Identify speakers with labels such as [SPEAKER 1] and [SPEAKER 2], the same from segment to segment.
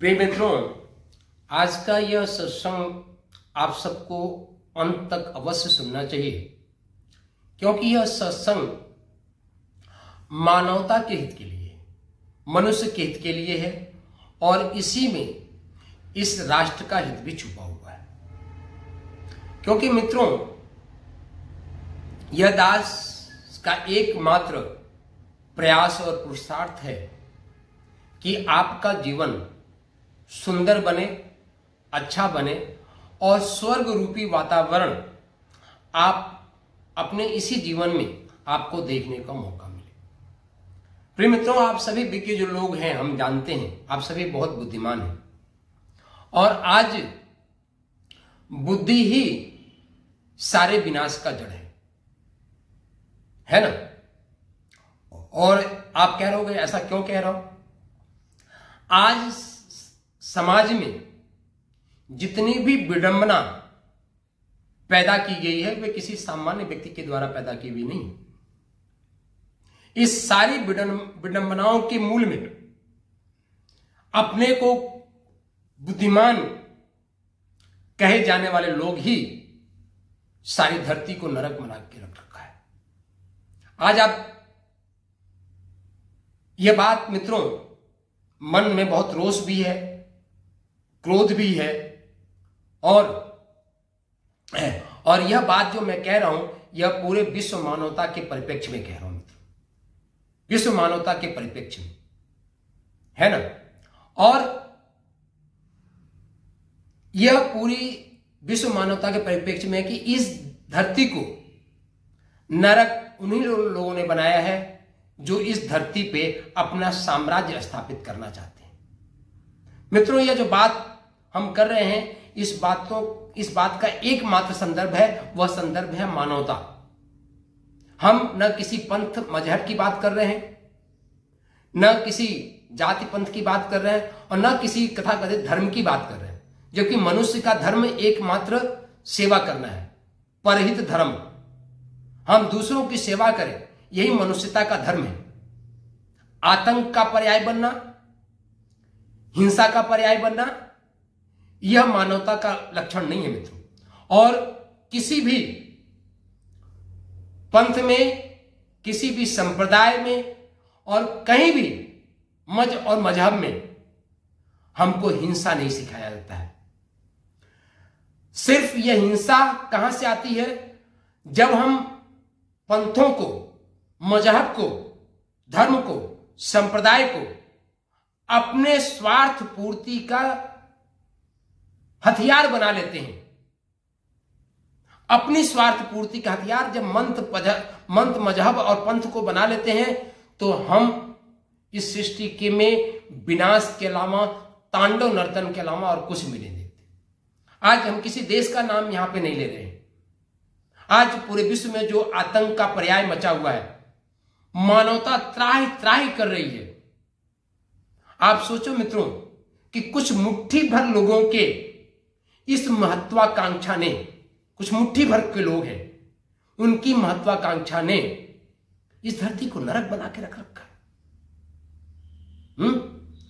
[SPEAKER 1] प्रिय मित्रों, आज का यह सत्संग आप सबको अंत तक अवश्य सुनना चाहिए, क्योंकि यह सत्संग मानवता के हित के लिए, मनुष्य के हित के लिए है और इसी में इस राष्ट्र का हित भी छुपा हुआ है। क्योंकि मित्रों, यह दास का एकमात्र प्रयास और पुरुषार्थ है कि आपका जीवन सुंदर बने, अच्छा बने और स्वर्ग रूपी वातावरण आप अपने इसी जीवन में आपको देखने का मौका मिले। प्रिय मित्रों, आप सभी विज्ञ जो लोग हैं, हम जानते हैं आप सभी बहुत बुद्धिमान हैं और आज बुद्धि ही सारे विनाश का जड़ है ना। और आप कह रहे हो ऐसा क्यों कह रहा हूं? आज समाज में जितनी भी विडंबना पैदा की गई है वे किसी सामान्य व्यक्ति के द्वारा पैदा की हुई नहीं। इस सारी विडंबनाओं के मूल में अपने को बुद्धिमान कहे जाने वाले लोग ही सारी धरती को नरक बना के रख रखा है। आज आप यह बात मित्रों, मन में बहुत रोष भी है, क्रोध भी है और यह बात जो मैं कह रहा हूं यह पूरे विश्व मानवता के परिप्रेक्ष्य में कह रहा हूं मित्रों, विश्व मानवता के परिप्रेक्ष्य में, है ना। और यह पूरी विश्व मानवता के परिप्रेक्ष्य में कि इस धरती को नरक उन्हीं लोगों ने बनाया है जो इस धरती पे अपना साम्राज्य स्थापित करना चाहते हैं। मित्रों, यह जो बात हम कर रहे हैं, इस बात का एकमात्र संदर्भ है, वह संदर्भ है मानवता। हम न किसी पंथ मजहब की बात कर रहे हैं, न किसी जाति पंथ की बात कर रहे हैं और न किसी तथाकथित धर्म की बात कर रहे हैं, जबकि मनुष्य का धर्म एकमात्र सेवा करना है, परहित धर्म। हम दूसरों की सेवा करें, यही मनुष्यता का धर्म है। आतंक का पर्याय बनना, हिंसा का पर्याय बनना, यह मानवता का लक्षण नहीं है मित्रों। और किसी भी पंथ में, किसी भी संप्रदाय में और कहीं भी मज और मजहब में हमको हिंसा नहीं सिखाया जाता है। सिर्फ यह हिंसा कहां से आती है? जब हम पंथों को, मजहब को, धर्म को, संप्रदाय को अपने स्वार्थ पूर्ति का हथियार बना लेते हैं। अपनी स्वार्थ पूर्ति का हथियार जब मंत्र मजहब और पंथ को बना लेते हैं तो हम इस सृष्टि के में विनाश के अलावा, तांडव नर्तन के अलावा और कुछ भी नहीं देखते। आज हम किसी देश का नाम यहां पे नहीं ले रहे हैं। आज पूरे विश्व में जो आतंक का पर्याय मचा हुआ है, मानवता त्राही त्राही कर रही है। आप सोचो मित्रों कि कुछ मुट्ठी भर लोगों के इस महत्वाकांक्षा ने, कुछ मुट्ठी भर के लोग हैं, उनकी महत्वाकांक्षा ने इस धरती को नरक बना के रख रखा है।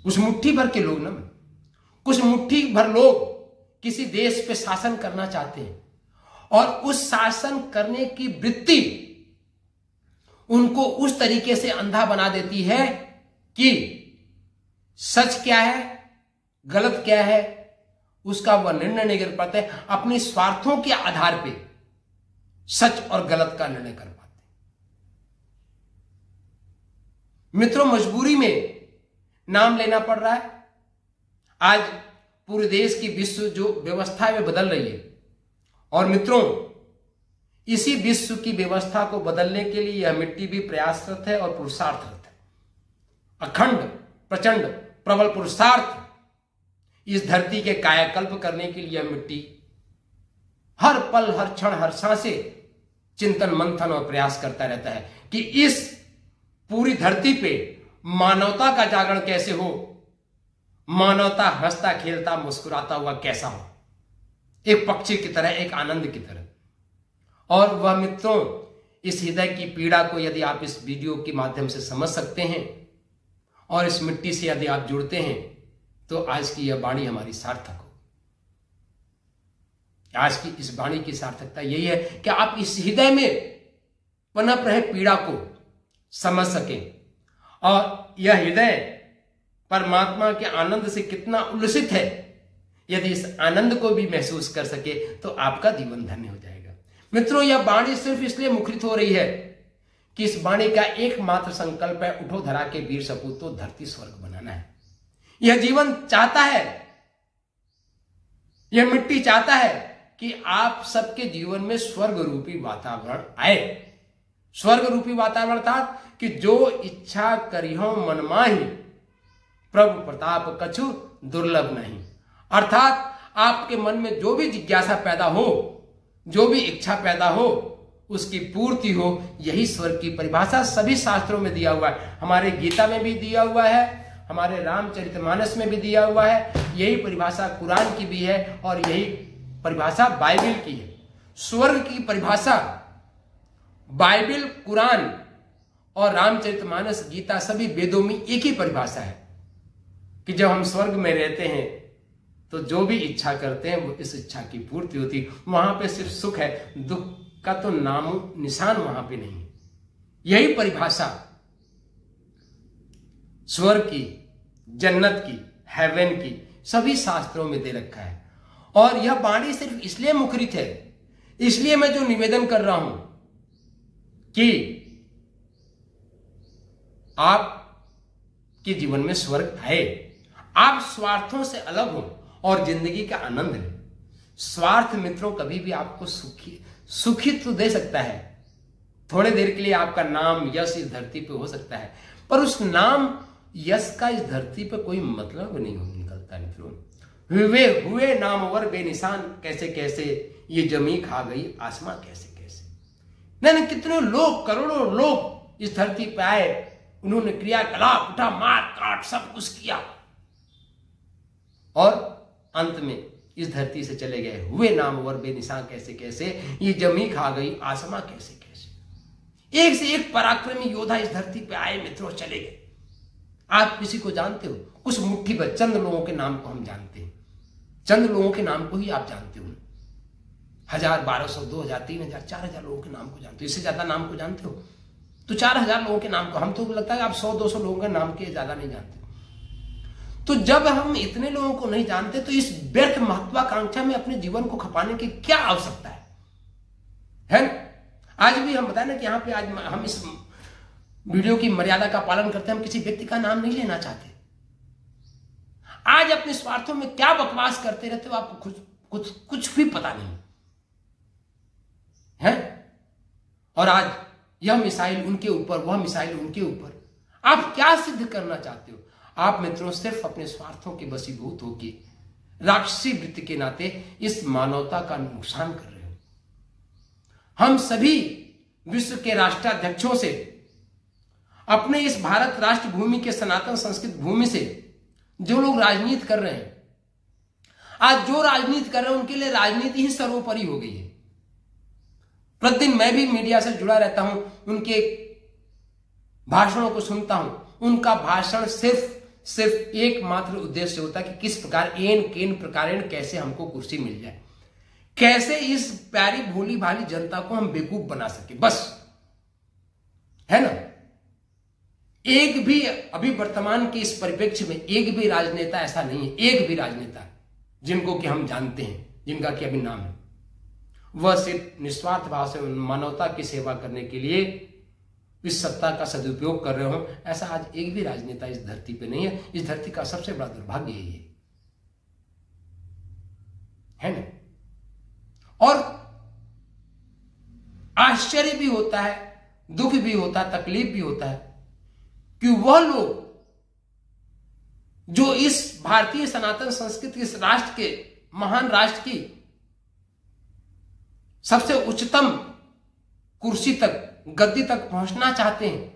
[SPEAKER 1] कुछ मुट्ठी भर के लोग ना, कुछ मुट्ठी भर लोग किसी देश पे शासन करना चाहते हैं और उस शासन करने की वृत्ति उनको उस तरीके से अंधा बना देती है कि सच क्या है, गलत क्या है, उसका वह निर्णय नहीं कर पाते। अपने स्वार्थों के आधार पे सच और गलत का निर्णय कर पाते। मित्रों, मजबूरी में नाम लेना पड़ रहा है। आज पूरे देश की विश्व जो व्यवस्था है बदल रही है और मित्रों, इसी विश्व की व्यवस्था को बदलने के लिए यह मिट्टी भी प्रयासरत है और पुरुषार्थरत है। अखंड, प्रचंड, प्रबल पुरुषार्थ इस धरती के कायाकल्प करने के लिए यह मिट्टी हर पल, हर क्षण, हर सांसे चिंतन, मंथन और प्रयास करता रहता है कि इस पूरी धरती पे मानवता का जागरण कैसे हो, मानवता हंसता खेलता मुस्कुराता हुआ कैसा हो, एक पक्षी की तरह, एक आनंद की तरह। और वह मित्रों, इस हृदय की पीड़ा को यदि आप इस वीडियो के माध्यम से समझ सकते हैं और इस मिट्टी से यदि आप जुड़ते हैं तो आज की यह वाणी हमारी सार्थक हो। आज की इस वाणी की सार्थकता यही है कि आप इस हृदय में पनप रहे पीड़ा को समझ सकें और यह हृदय परमात्मा के आनंद से कितना उल्लसित है, यदि इस आनंद को भी महसूस कर सके तो आपका जीवन धन्य हो जाएगा। मित्रों, यह वाणी सिर्फ इसलिए मुखरित हो रही है कि इस वाणी का एकमात्र संकल्प है, उठो धरा के वीर सपूतों, धरती स्वर्ग बनाना है। यह जीवन चाहता है, यह मिट्टी चाहता है कि आप सबके जीवन में स्वर्ग रूपी वातावरण आए। स्वर्ग रूपी वातावरण था कि जो इच्छा करिहो मन माही, प्रभु प्रताप कछु दुर्लभ नहीं। अर्थात आपके मन में जो भी जिज्ञासा पैदा हो, जो भी इच्छा पैदा हो, उसकी पूर्ति हो, यही स्वर्ग की परिभाषा सभी शास्त्रों में दिया हुआ है। हमारे गीता में भी दिया हुआ है, हमारे रामचरितमानस में भी दिया हुआ है, यही परिभाषा कुरान की भी है और यही परिभाषा बाइबल की है। स्वर्ग की परिभाषा बाइबल, कुरान और रामचरितमानस, गीता, सभी वेदों में एक ही परिभाषा है कि जब हम स्वर्ग में रहते हैं तो जो भी इच्छा करते हैं वो इस इच्छा की पूर्ति होती। वहां पे सिर्फ सुख है, दुख का तो नामो निशान वहां पे नहीं है। यही परिभाषा स्वर्ग की, जन्नत की, हेवन की सभी शास्त्रों में दे रखा है। और यह वाणी सिर्फ इसलिए मुखरित है, इसलिए मैं जो निवेदन कर रहा हूं कि आपके जीवन में स्वर्ग आए, आप स्वार्थों से अलग हो और जिंदगी का आनंद लें। स्वार्थ मित्रों कभी भी आपको सुखी तो दे सकता है, थोड़े देर के लिए आपका नाम यश इस धरती पे हो सकता है, पर उस नाम यश का इस धरती पे कोई मतलब नहीं निकलता मित्रों। हुए नामवर बेनिशान, कैसे कैसे ये जमी खा गई आसमां कैसे कैसे। नहीं, कितने लोग, करोड़ों लोग इस धरती पे आए, उन्होंने क्रियाकलाप, उठा मार काट सब कुछ किया और अंत में इस धरती से चले गए। हुए नामवर बेनिशान कैसे कैसे, ये जमी खा गई आसमां कैसे कैसे। एक से एक पराक्रमी योद्धा इस धरती पे आए मित्रों, चले गए। आप किसी को जानते हो? कुछ मुट्ठी भर चंद लोगों के नाम को हम जानते हैं, चंद लोगों के नाम को ही आप जानते हो। 1000, 1200, 2000, 3000, 4000 लोगों के नाम को जानते हो। इससे ज्यादा नाम को जानते हो तो 4000 लोगों के नाम को, हम तो लगता है आप 100-200 लोगों के नाम के ज्यादा नहीं जानते। तो जब हम इतने लोगों को नहीं जानते तो इस व्यर्थ महत्वाकांक्षा में अपने जीवन को खपाने की क्या आवश्यकता है? आज भी हम बताएं ना कि यहाँ पे आज हम इस वीडियो की मर्यादा का पालन करते हैं, हम किसी व्यक्ति का नाम नहीं लेना चाहते। आज अपने स्वार्थों में क्या बकवास करते रहते हो, आपको कुछ भी पता नहीं है। और आज यह मिसाइल उनके ऊपर, वह मिसाइल उनके ऊपर, आप क्या सिद्ध करना चाहते हो? आप मित्रों सिर्फ अपने स्वार्थों के वशीभूत होकर राक्षसी वृत्ति के नाते इस मानवता का नुकसान कर रहे हो। हम सभी विश्व के राष्ट्राध्यक्षों से, अपने इस भारत राष्ट्र भूमि के सनातन संस्कृत भूमि से जो लोग राजनीति कर रहे हैं, आज जो राजनीति कर रहे हैं उनके लिए राजनीति ही सर्वोपरि हो गई है। प्रतिदिन मैं भी मीडिया से जुड़ा रहता हूं, उनके भाषणों को सुनता हूं। उनका भाषण सिर्फ एकमात्र उद्देश्य होता है कि किस प्रकार केन प्रकारेण कैसे हमको कुर्सी मिल जाए, कैसे इस प्यारी भोली भाली जनता को हम बेवकूफ बना सके, बस, है ना। एक भी अभी वर्तमान के इस परिप्रेक्ष्य में एक भी राजनेता ऐसा नहीं है, एक भी राजनेता जिनको कि हम जानते हैं, जिनका कि अभी नाम है, वह सिर्फ निस्वार्थ भाव से मानवता की सेवा करने के लिए इस सत्ता का सदुपयोग कर रहे हो, ऐसा आज एक भी राजनेता इस धरती पे नहीं है। इस धरती का सबसे बड़ा दुर्भाग्य यही है ना। और आश्चर्य भी होता है, दुख भी होता है, तकलीफ भी होता है कि वह लोग जो इस भारतीय सनातन संस्कृति, इस राष्ट्र के, महान राष्ट्र की सबसे उच्चतम कुर्सी तक, गद्दी तक पहुंचना चाहते हैं,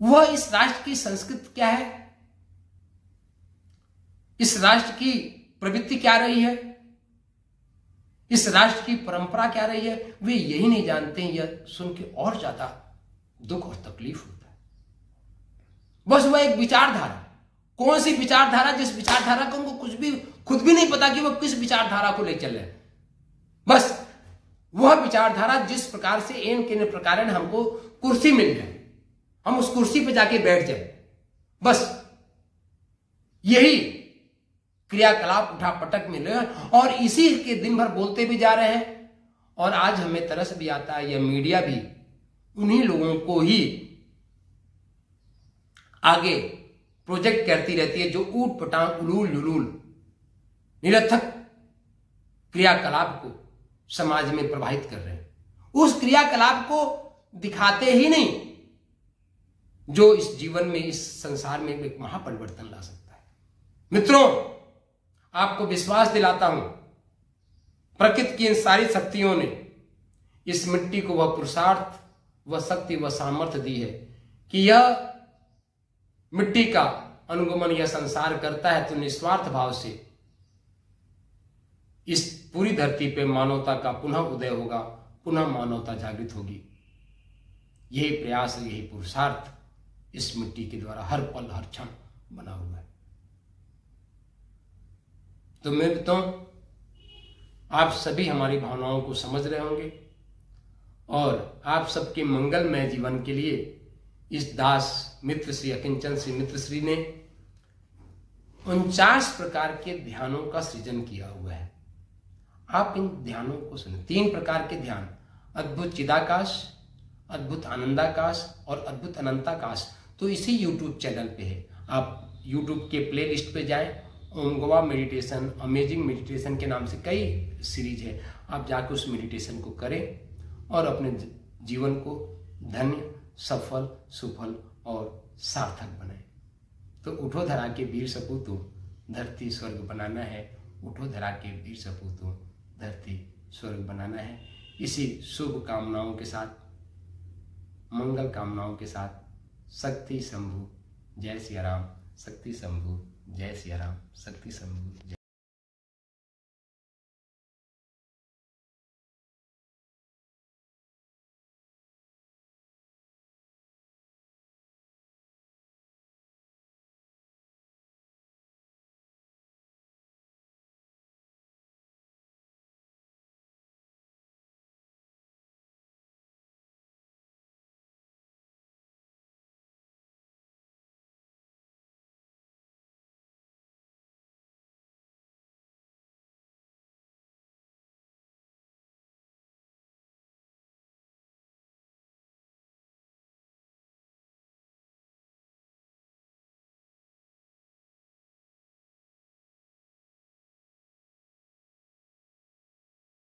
[SPEAKER 1] वह इस राष्ट्र की संस्कृति क्या है, इस राष्ट्र की प्रवृत्ति क्या रही है, इस राष्ट्र की परंपरा क्या रही है, वे यही नहीं जानते हैं। यह सुन के और ज्यादा दुख और तकलीफ होता है। बस वह एक विचारधारा, कौन सी विचारधारा, जिस विचारधारा को उनको कुछ भी खुद भी नहीं पता कि वो किस विचारधारा को ले चल रहे हैं। बस वह विचारधारा जिस प्रकार से एन के प्रकार हमको कुर्सी मिल जाए, हम उस कुर्सी पे जाके बैठ जाए, बस यही क्रियाकलाप उठापटक में लगे और इसी के दिन भर बोलते भी जा रहे हैं। और आज हमें तरस भी आता है, यह मीडिया भी उन्हीं लोगों को ही आगे प्रोजेक्ट करती रहती है जो ऊट पटांग उलूल लुलूल निरर्थक क्रियाकलाप को समाज में प्रवाहित कर रहे हैं। उस क्रियाकलाप को दिखाते ही नहीं जो इस जीवन में, इस संसार में एक महापरिवर्तन ला सकता है। मित्रों, आपको विश्वास दिलाता हूं, प्रकृति की इन सारी शक्तियों ने इस मिट्टी को वह पुरुषार्थ, वह शक्ति, वह सामर्थ्य दी है कि यह मिट्टी का अनुगमन यह संसार करता है तो निस्वार्थ भाव से इस पूरी धरती पे मानवता का पुनः उदय होगा, पुनः मानवता जागृत होगी। यही प्रयास, यही पुरुषार्थ इस मिट्टी के द्वारा हर पल हर क्षण बना हुआ है। तो मित्रों, आप सभी हमारी भावनाओं को समझ रहे होंगे और आप सबके मंगलमय जीवन के लिए इस दास मित्र श्री अकिंचन श्री मित्र श्री ने 49 प्रकार के ध्यानों का सृजन किया हुआ है। आप इन ध्यानों को सुने। 3 प्रकार के ध्यान, अद्भुत चिदाकाश, अद्भुत आनंदाकाश और अद्भुत अनंताकाश, तो इसी YouTube चैनल पे है। आप YouTube के प्ले लिस्ट पे जाएं, ओम गोवा मेडिटेशन, अमेजिंग मेडिटेशन के नाम से कई सीरीज है, आप जाकर उस मेडिटेशन को करें और अपने जीवन को धन्य, सफल, सुफल और सार्थक बनाएं। तो उठो धरा के वीर सपूतों, धरती स्वर्ग बनाना है। उठो धरा के वीर सपूतों, धरती स्वर्ग बनाना है। इसी शुभ कामनाओं के साथ, मंगल कामनाओं के साथ, शक्ति शंभु जय सिया राम, शक्ति शंभु जय सिया राम, शक्ति शंभु जय।